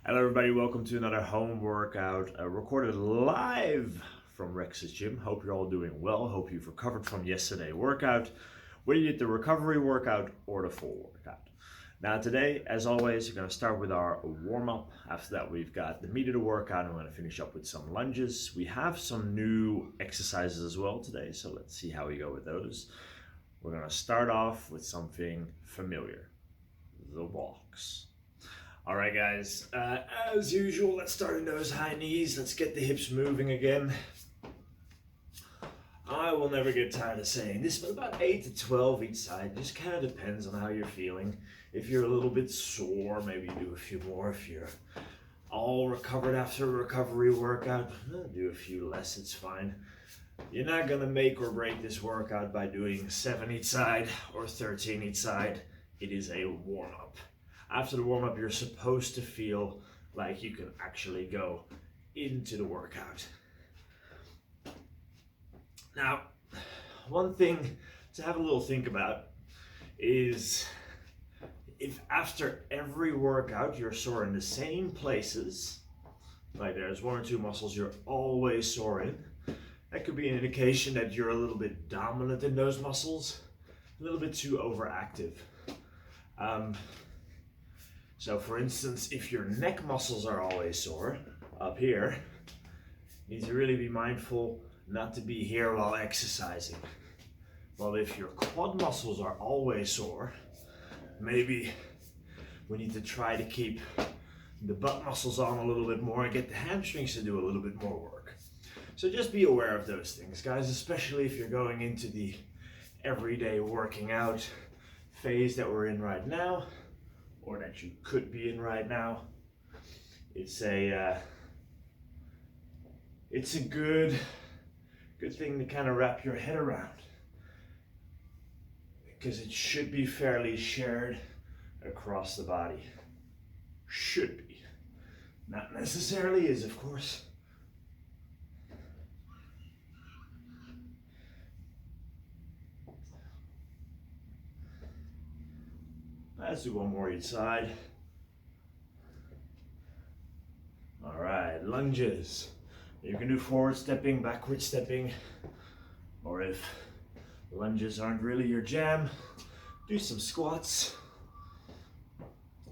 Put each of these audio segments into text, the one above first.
Hello everybody, welcome to another home workout recorded live from Rex's gym. Hope you're all doing well. Hope you've recovered from yesterday's workout, whether you did the recovery workout or the full workout. Now today, as always, we're going to start with our warm-up. After that, we've got the meat of the workout and we're going to finish up with some lunges. We have some new exercises as well today, so let's see how we go with those. We're going to start off with something familiar, the walks. All right, guys, as usual, let's start in those high knees. Let's get the hips moving again. I will never get tired of saying this, but about 8 to 12 each side. Just kind of depends on how you're feeling. If you're a little bit sore, maybe you do a few more. If you're all recovered after a recovery workout, do a few less, it's fine. You're not gonna make or break this workout by doing 7 each side or 13 each side. It is a warm-up. After the warm-up, you're supposed to feel like you can actually go into the workout. Now, one thing to have a little think about is if after every workout you're sore in the same places, like there's 1 or 2 muscles you're always sore in, that could be an indication that you're a little bit dominant in those muscles, a little bit too overactive. So for instance, if your neck muscles are always sore up here, you need to really be mindful not to be here while exercising. Well, if your quad muscles are always sore, maybe we need to try to keep the butt muscles on a little bit more and get the hamstrings to do a little bit more work. So just be aware of those things, guys, especially if you're going into the everyday working out phase that we're in right now, or that you could be in right now. It's a good thing to kind of wrap your head around, because it should be fairly shared across the body. Should be. Not necessarily is, of course. Let's do 1 more each side. All right, lunges. You can do forward stepping, backward stepping, or if lunges aren't really your jam, do some squats.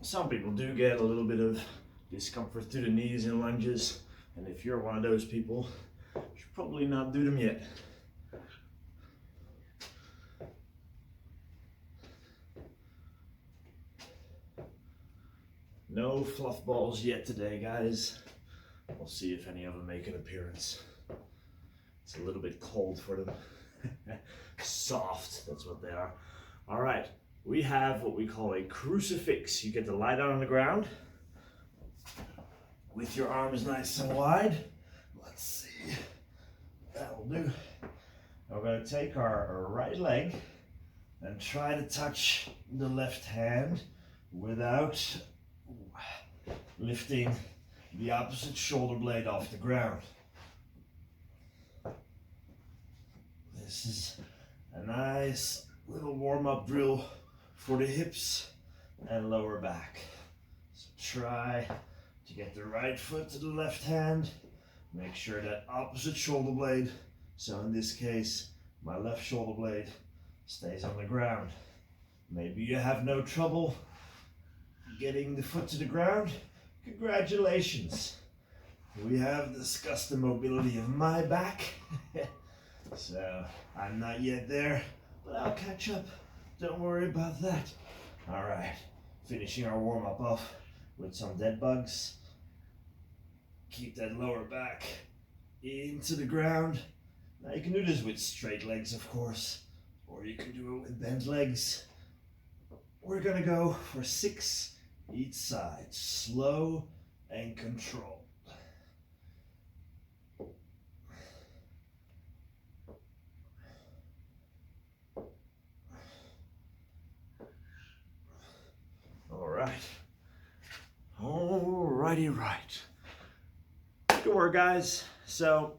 Some people do get a little bit of discomfort through the knees in lunges, and if you're one of those people, you should probably not do them yet. No fluff balls yet today, guys. We'll see if any of them make an appearance. It's a little bit cold for them. Soft, that's what they are. All right, we have what we call a crucifix. You get to lie down on the ground with your arms nice and wide. Let's see, that'll do. We're gonna take our right leg and try to touch the left hand without lifting the opposite shoulder blade off the ground. This is a nice little warm-up drill for the hips and lower back. So try to get the right foot to the left hand. Make sure that opposite shoulder blade, so in this case, my left shoulder blade, stays on the ground. Maybe you have no trouble getting the foot to the ground. Congratulations. We have discussed the mobility of my back. So I'm not yet there, but I'll catch up. Don't worry about that. All right, finishing our warm-up off with some dead bugs. Keep that lower back into the ground. Now you can do this with straight legs, of course, or you can do it with bent legs. We're gonna go for 6 each side, slow and controlled. Alrighty, right. Good work, guys. So,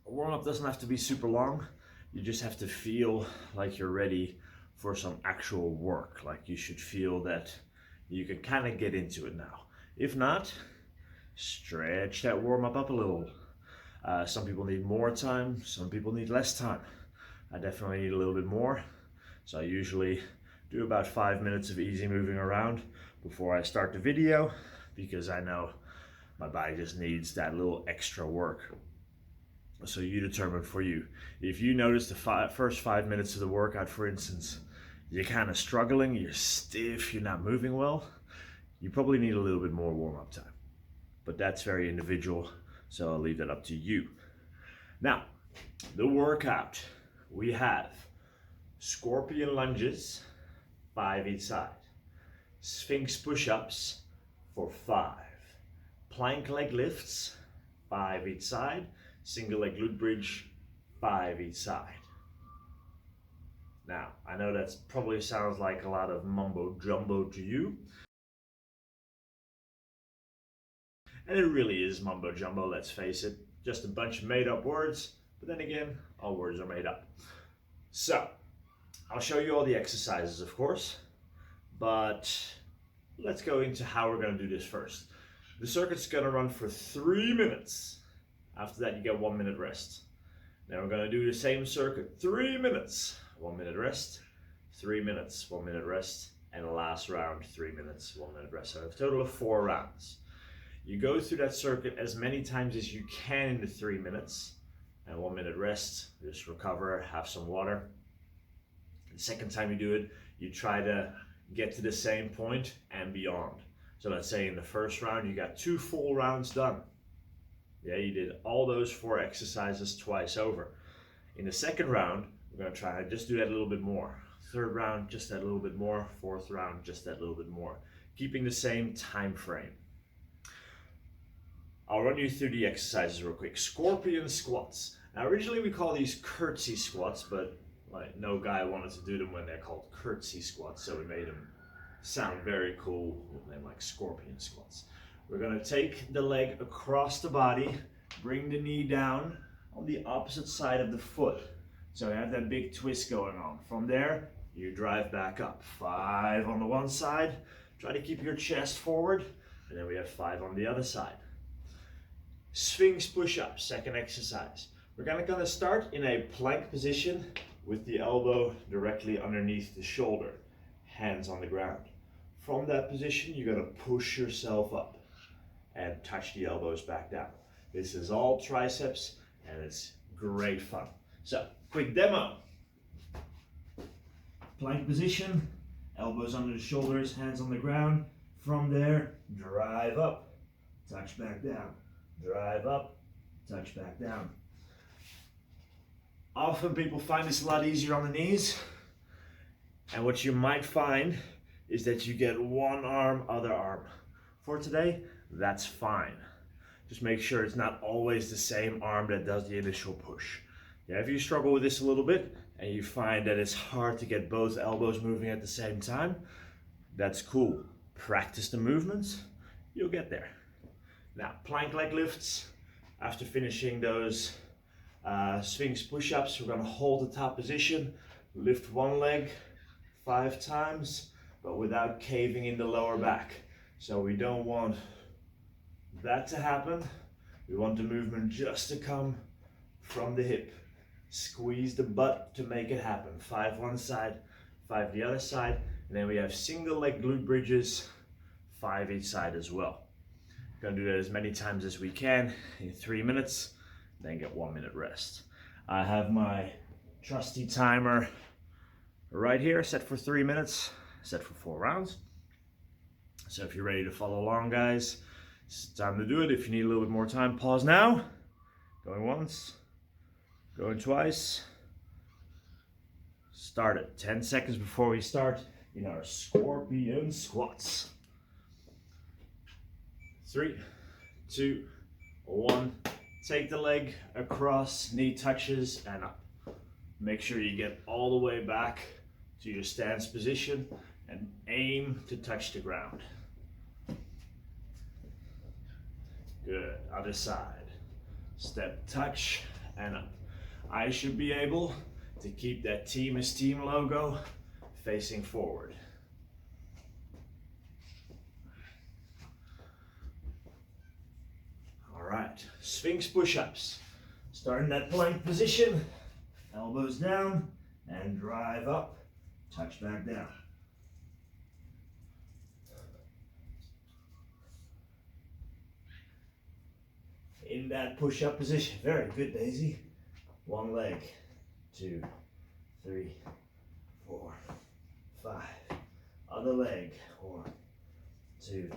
a warm-up doesn't have to be super long. You just have to feel like you're ready for some actual work. Like you should feel that you can kind of get into it now. If not, stretch that warm-up up a little. Some people need more time, some people need less time. I definitely need a little bit more, so I usually do about 5 minutes of easy moving around before I start the video, because I know my body just needs that little extra work. So you determine for you. If you notice the first 5 minutes of the workout, for instance, you're kind of struggling, you're stiff, you're not moving well, you probably need a little bit more warm-up time. But that's very individual, so I'll leave that up to you. Now, the workout, we have scorpion lunges, 5 each side. Sphinx push-ups for 5. Plank leg lifts, 5 each side. Single leg glute bridge, 5 each side. Now, I know that probably sounds like a lot of mumbo jumbo to you. And it really is mumbo jumbo, let's face it. Just a bunch of made up words, but then again, all words are made up. So, I'll show you all the exercises, of course, but let's go into how we're going to do this first. The circuit's going to run for 3 minutes. After that, you get 1 minute rest. Then we're going to do the same circuit, 3 minutes, 1 minute rest, 3 minutes, 1 minute rest, and the last round, 3 minutes, 1 minute rest. So a total of 4 rounds. You go through that circuit as many times as you can in the 3 minutes, and 1 minute rest, just recover, have some water. The second time you do it, you try to get to the same point and beyond. So let's say in the first round, you got 2 full rounds done. Yeah, you did all those 4 exercises twice over. In the second round, we're going to try to just do that a little bit more. Third round, just that little bit more. Fourth round, just that little bit more. Keeping the same time frame. I'll run you through the exercises real quick. Scorpion squats. Now originally we call these curtsy squats, but like no guy wanted to do them when they're called curtsy squats, so we made them sound very cool with them like scorpion squats. We're going to take the leg across the body, bring the knee down on the opposite side of the foot. So you have that big twist going on. From there, you drive back up. 5 on the one side. Try to keep your chest forward. And then we have 5 on the other side. Sphinx push-ups, second exercise. We're going to start in a plank position with the elbow directly underneath the shoulder. Hands on the ground. From that position, you're going to push yourself up and touch the elbows back down. This is all triceps and it's great fun. So, quick demo. Plank position, elbows under the shoulders, hands on the ground. From there, drive up, touch back down. Drive up, touch back down. Often people find this a lot easier on the knees. And what you might find is that you get one arm, other arm. For today, that's fine. Just make sure it's not always the same arm that does the initial push. Yeah, if you struggle with this a little bit and you find that it's hard to get both elbows moving at the same time, that's cool. Practice the movements, you'll get there. Now, plank leg lifts. After finishing those Sphinx push-ups, we're going to hold the top position, lift one leg 5 times, but without caving in the lower back. So we don't want that to happen. We want the movement just to come from the hip. Squeeze the butt to make it happen. 5 one side, 5 the other side, and then we have single leg glute bridges, 5 each side as well. Gonna do that as many times as we can in 3 minutes, then get 1 minute rest. I have my trusty timer right here, set for 3 minutes, set for 4 rounds. So if you're ready to follow along, guys, it's time to do it. If you need a little bit more time, pause now. Going once, going twice. Start it. 10 seconds before we start in our scorpion squats. 3, 2, 1. Take the leg across, knee touches, and up. Make sure you get all the way back to your stance position and aim to touch the ground. Good. Other side. Step, touch, and up. I should be able to keep that Team is Team logo facing forward. Sphinx push-ups. Start in that plank position, elbows down, and drive up, touch back down. In that push-up position. Very good, Daisy. One leg, 2, 3, 4, 5. Other leg, 1, 2,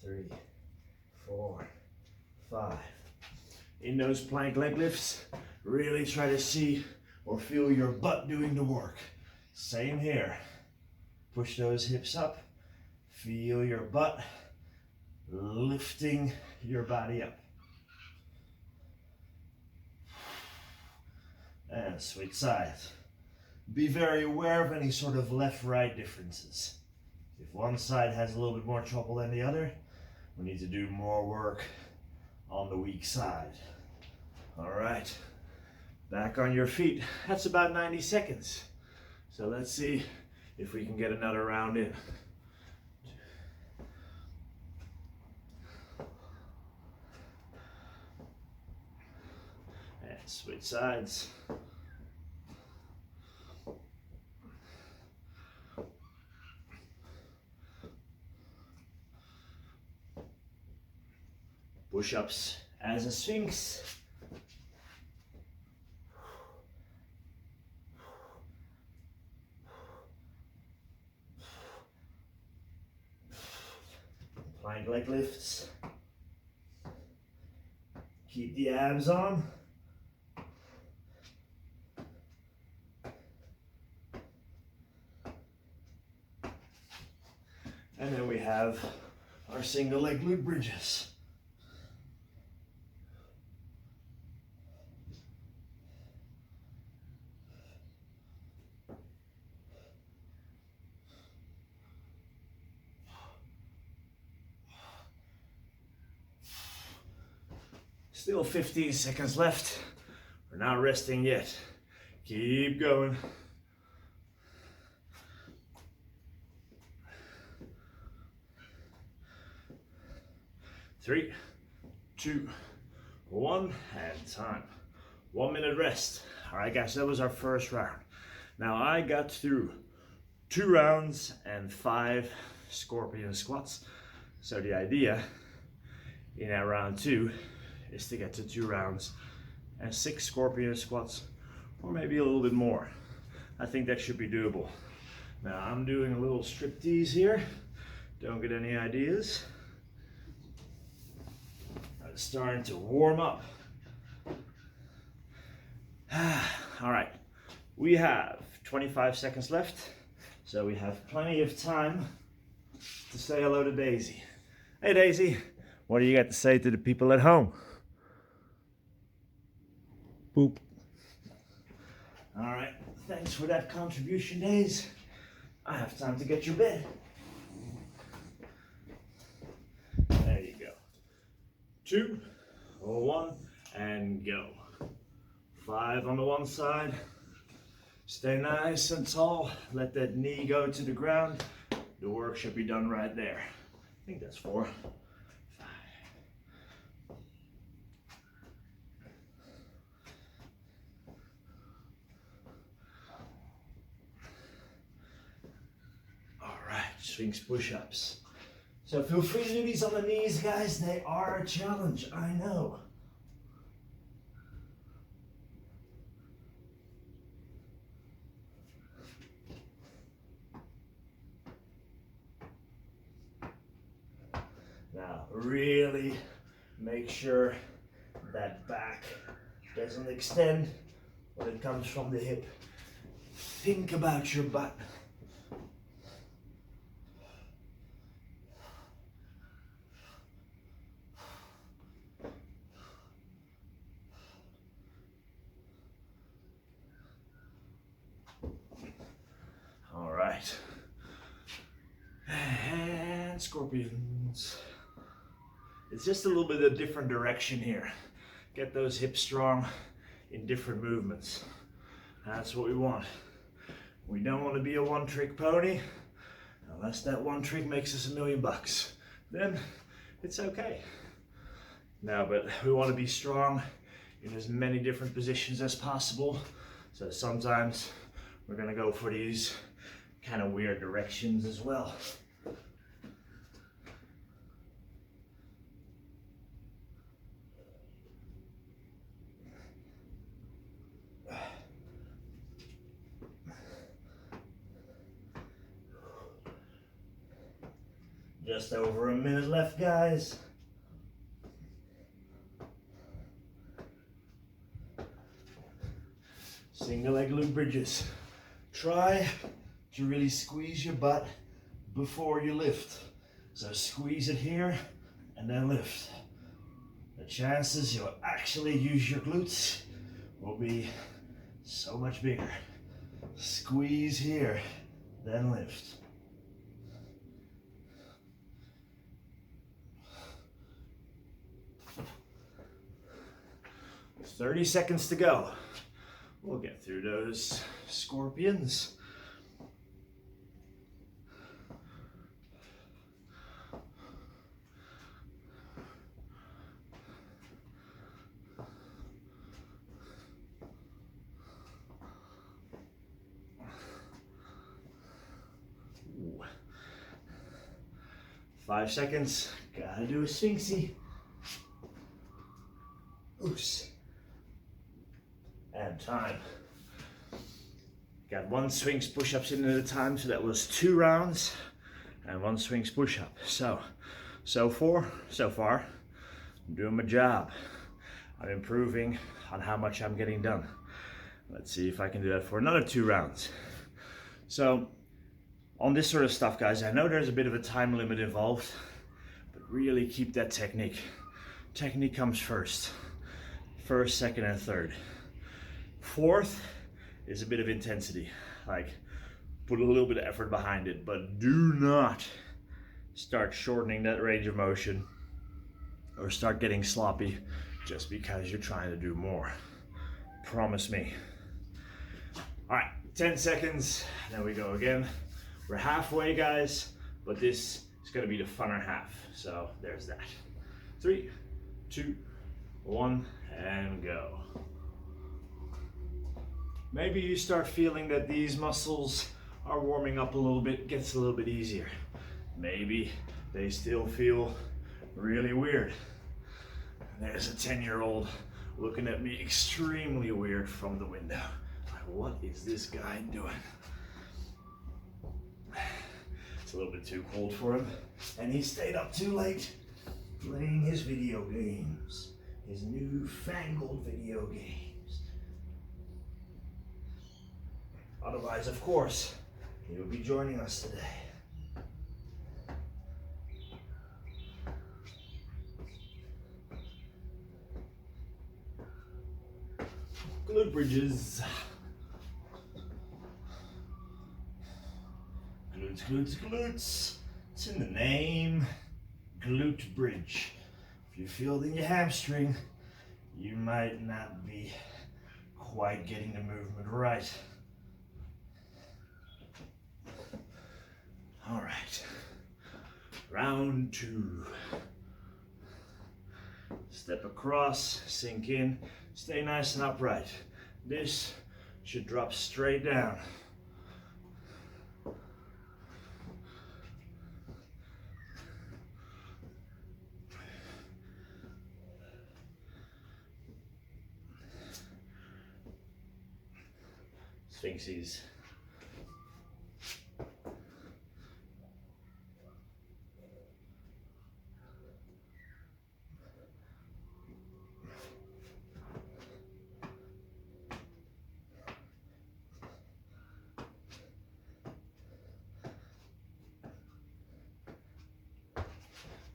3, 4, 5. In those plank leg lifts, really try to see or feel your butt doing the work. Same here. Push those hips up. Feel your butt lifting your body up. And switch sides. Be very aware of any sort of left-right differences. If one side has a little bit more trouble than the other, we need to do more work on the weak side. All right, back on your feet. That's about 90 seconds. So let's see if we can get another round in. And switch sides. Push-ups as a Sphinx. Plank leg lifts. Keep the abs on. And then we have our single leg glute bridges. Still 15 seconds left. We're not resting yet. Keep going. Three, 2, 1, and time. 1 minute rest. All right, guys, that was our first round. Now I got through 2 rounds and 5 scorpion squats. So the idea in our round 2 is to get to 2 rounds and 6 scorpion squats, or maybe a little bit more. I think that should be doable. Now I'm doing a little striptease here. Don't get any ideas. I'm starting to warm up. All right, we have 25 seconds left, so we have plenty of time to say hello to Daisy. Hey Daisy, what do you got to say to the people at home? Boop. All right, thanks for that contribution, Days. I have time to get your bed. There you go. 2, 1, and go. 5 on the one side. Stay nice and tall. Let that knee go to the ground. The work should be done right there. I think that's 4. Sphinx push-ups. So feel free to do these on the knees, guys. They are a challenge, I know. Now, really make sure that back doesn't extend when it comes from the hip. Think about your butt. And scorpions. It's just a little bit of a different direction here. Get those hips strong in different movements. That's what we want. We don't want to be a one-trick pony, unless that one trick makes us $1 million. Then it's okay. Now, but we want to be strong in as many different positions as possible. So sometimes we're gonna go for these kind of weird directions as well. Just over a minute left, guys. Single leg glute bridges. Try to really squeeze your butt before you lift. So squeeze it here and then lift. The chances you'll actually use your glutes will be so much bigger. Squeeze here, then lift. With 30 seconds to go. We'll get through those scorpions. Ooh. 5 seconds. Gotta do a sphinxy. Oops. And time. Got 1 Sphinx push-ups in at a time, so that was 2 rounds and 1 Sphinx push-up. So far, I'm doing my job. I'm improving on how much I'm getting done. Let's see if I can do that for another 2 rounds. So on this sort of stuff, guys, I know there's a bit of a time limit involved, but really keep that technique. Technique comes first, second, and third. Fourth is a bit of intensity, like put a little bit of effort behind it, but do not start shortening that range of motion or start getting sloppy just because you're trying to do more. Promise me. All right, 10 seconds, then we go again. We're halfway, guys, but this is gonna be the funner half. So there's that. 3, 2, 1, and go. Maybe you start feeling that these muscles are warming up a little bit, gets a little bit easier. Maybe they still feel really weird. There's a 10-year-old looking at me extremely weird from the window. Like, what is this guy doing? It's a little bit too cold for him, and he stayed up too late playing his video games, his newfangled video games. Otherwise, of course, he will be joining us today. Glute bridges. Glutes, glutes, glutes. It's in the name. Glute bridge. If you feel it in your hamstring, you might not be quite getting the movement right. All right, round 2. Step across, sink in, stay nice and upright. This should drop straight down. Sphinxies.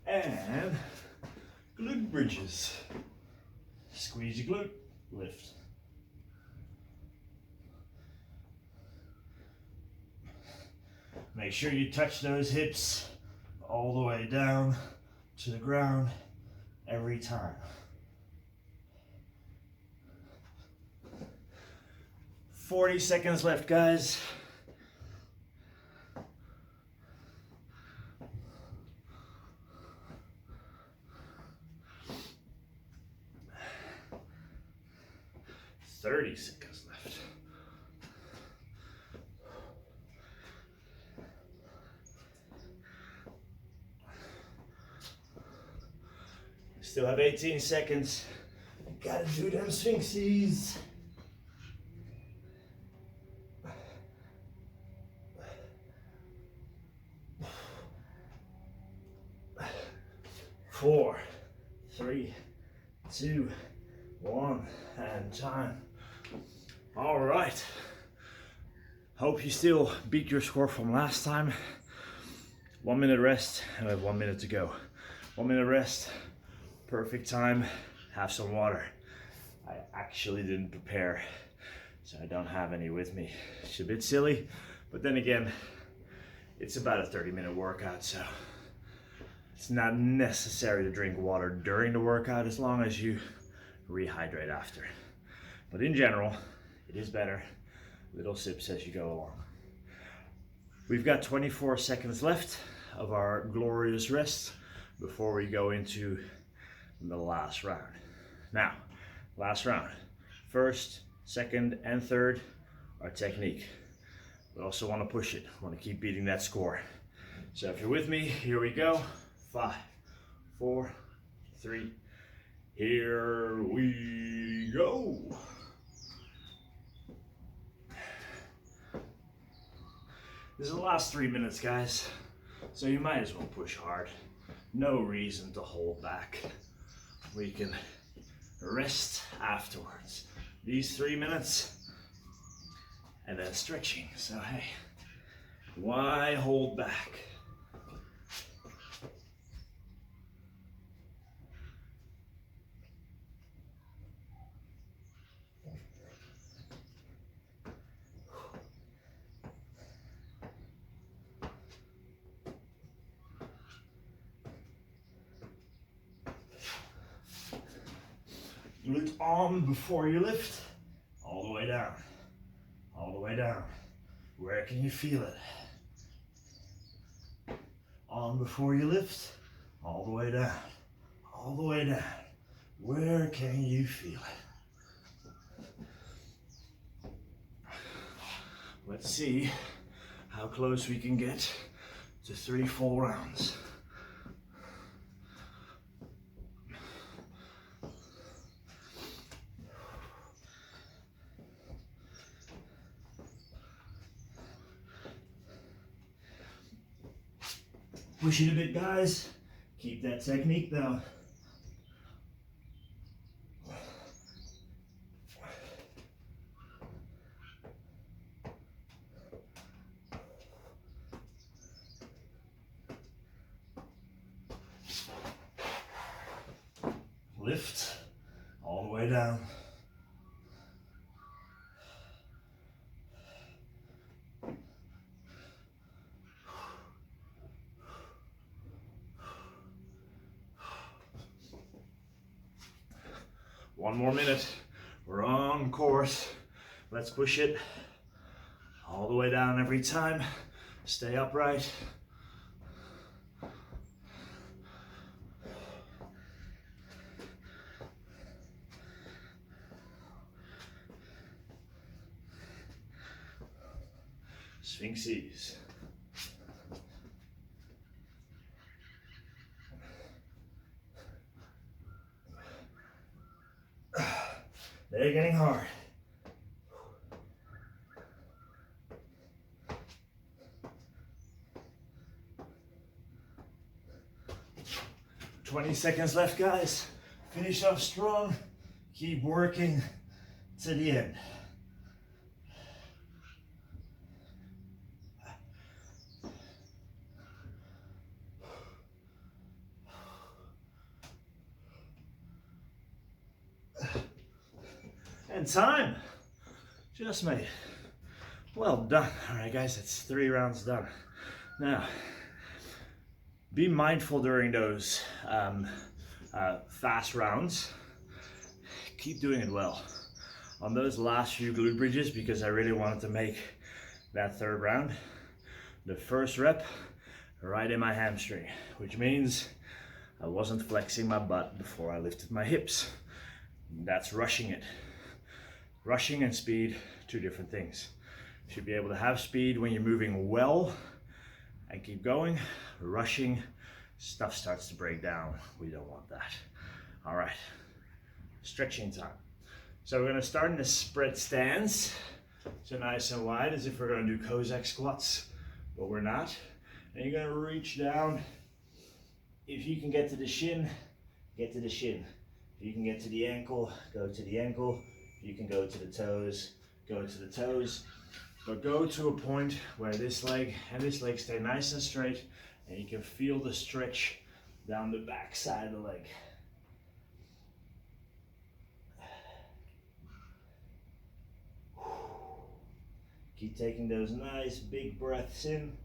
And glute bridges. Squeeze your glute, lift. Make sure you touch those hips all the way down to the ground every time. 40 seconds left, guys. 30 seconds left. Still have 18 seconds. Gotta do them sphinxes. Four, three, two, one, and time. All right. Hope you still beat your score from last time. 1 minute rest, and we have 1 minute to go. 1 minute rest, perfect time. Have some water. I actually didn't prepare, so I don't have any with me. It's a bit silly, but then again, it's about a 30-minute workout, so it's not necessary to drink water during the workout as long as you rehydrate after. But in general, it is better. Little sips as you go along. We've got 24 seconds left of our glorious rest before we go into the last round. Now, last round. First, second, and third are technique. We also want to push it. We want to keep beating that score. So if you're with me, here we go. 5, 4, 3, here we go. This is the last 3 minutes, guys, so you might as well push hard. No reason to hold back. We can rest afterwards. These 3 minutes and then stretching. So hey, why hold back? Glute on before you lift, all the way down, all the way down. Where can you feel it? On before you lift, all the way down, all the way down. Where can you feel it? Let's see how close we can get to 3 full rounds. Push it a bit, guys. Keep that technique though. Lift all the way down. One more minute. We're on course. Let's push it all the way down every time. Stay upright. Sphinxes. They're getting hard. "20 seconds left, guys. Finish off strong. Keep working to the end. And time just made. Well done. All right, guys, that's 3 rounds done. Now, be mindful during those fast rounds. Keep doing it well. On those last few glute bridges, because I really wanted to make that 3rd round, the first rep right in my hamstring, which means I wasn't flexing my butt before I lifted my hips. That's rushing it. Rushing and speed, two different things. You should be able to have speed when you're moving well and keep going. Rushing, stuff starts to break down. We don't want that. All right, stretching time. So we're gonna start in the spread stance. So nice and wide, as if we're gonna do Cossack squats, but we're not. And you're gonna reach down. If you can get to the shin, get to the shin. If you can get to the ankle, go to the ankle. If you can go to the toes, go to the toes. But go to a point where this leg and this leg stay nice and straight, and you can feel the stretch down the back side of the leg. Keep taking those nice big breaths in.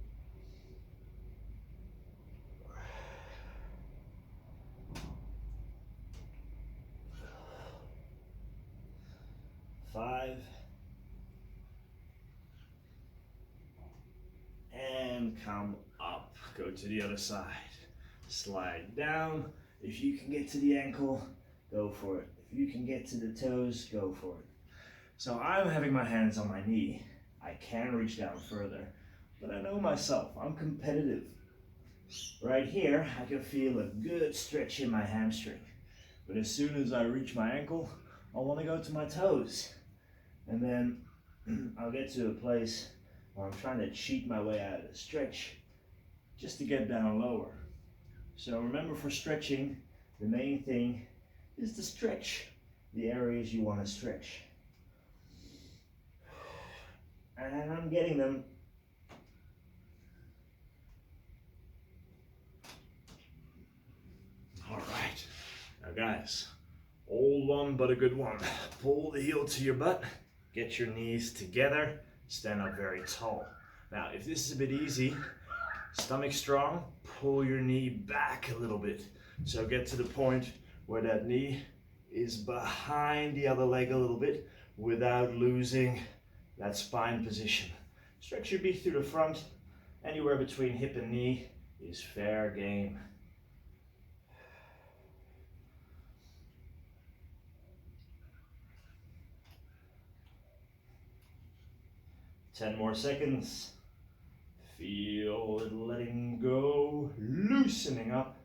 5. And come up. Go to the other side. Slide down. If you can get to the ankle, go for it. If you can get to the toes, go for it. So I'm having my hands on my knee. I can reach down further, but I know myself, I'm competitive. Right here, I can feel a good stretch in my hamstring. But as soon as I reach my ankle, I want to go to my toes. And then I'll get to a place where I'm trying to cheat my way out of the stretch just to get down lower. So remember, for stretching, the main thing is to stretch the areas you want to stretch. And I'm getting them. All right. Now guys, old one but a good one. Pull the heel to your butt, get your knees together, stand up very tall. Now, if this is a bit easy, stomach strong, pull your knee back a little bit. So get to the point where that knee is behind the other leg a little bit without losing that spine position. Stretch your beak through the front. Anywhere between hip and knee is fair game. Ten more seconds. Feel it letting go, loosening up,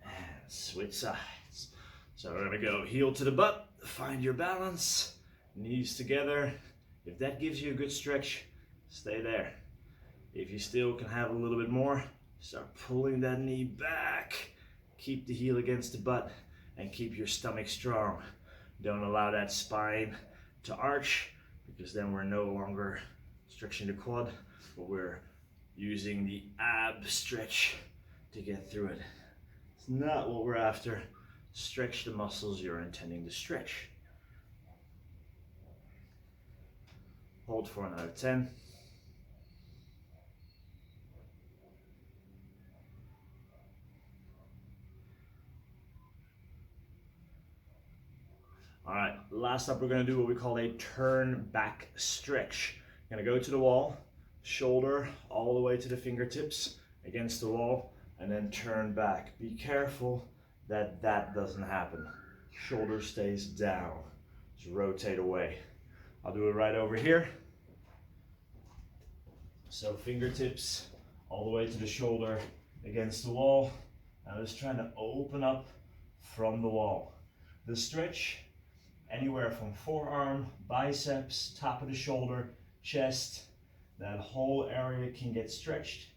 and switch sides. So we're gonna go heel to the butt, find your balance, knees together. If that gives you a good stretch, stay there. If you still can have a little bit more, start pulling that knee back. Keep the heel against the butt and keep your stomach strong. Don't allow that spine to arch, because then we're no longer stretching the quad, but we're using the ab stretch to get through it. It's not what we're after. Stretch the muscles you're intending to stretch. Hold for another 10. All right, last up, we're gonna do what we call a turn back stretch. You're gonna go to the wall, shoulder all the way to the fingertips against the wall, and then turn back. Be careful that that doesn't happen. Shoulder stays down. Just rotate away. I'll do it right over here. So fingertips all the way to the shoulder against the wall. I'm just trying to open up from the wall. The stretch, anywhere from forearm, biceps, top of the shoulder, chest, that whole area can get stretched.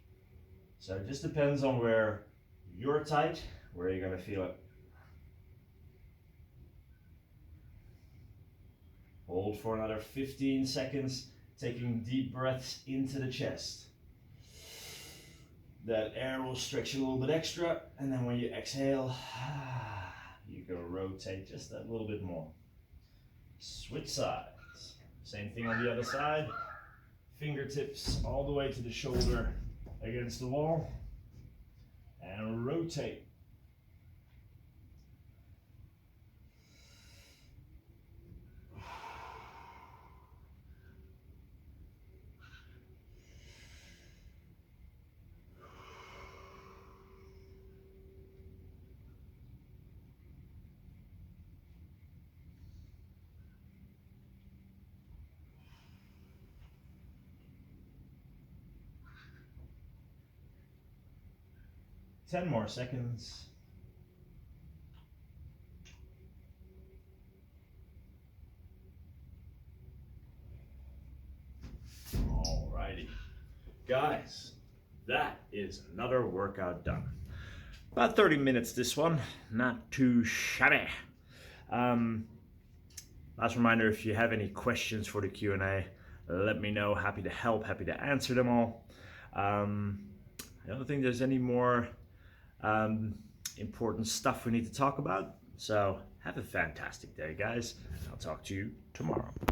So it just depends on where you're tight, where you're gonna feel it. Hold for another 15 seconds, taking deep breaths into the chest. That air will stretch a little bit extra, and then when you exhale, you can rotate just a little bit more. Switch sides. Same thing on the other side. Fingertips all the way to the shoulder against the wall, and rotate. 10 more seconds. Alrighty. Guys, that is another workout done. About 30 minutes this one, not too shabby. Last reminder, if you have any questions for the Q&A, let me know. Happy to help, happy to answer them all. I don't think there's any more important stuff we need to talk about. So have a fantastic day, guys. I'll talk to you tomorrow.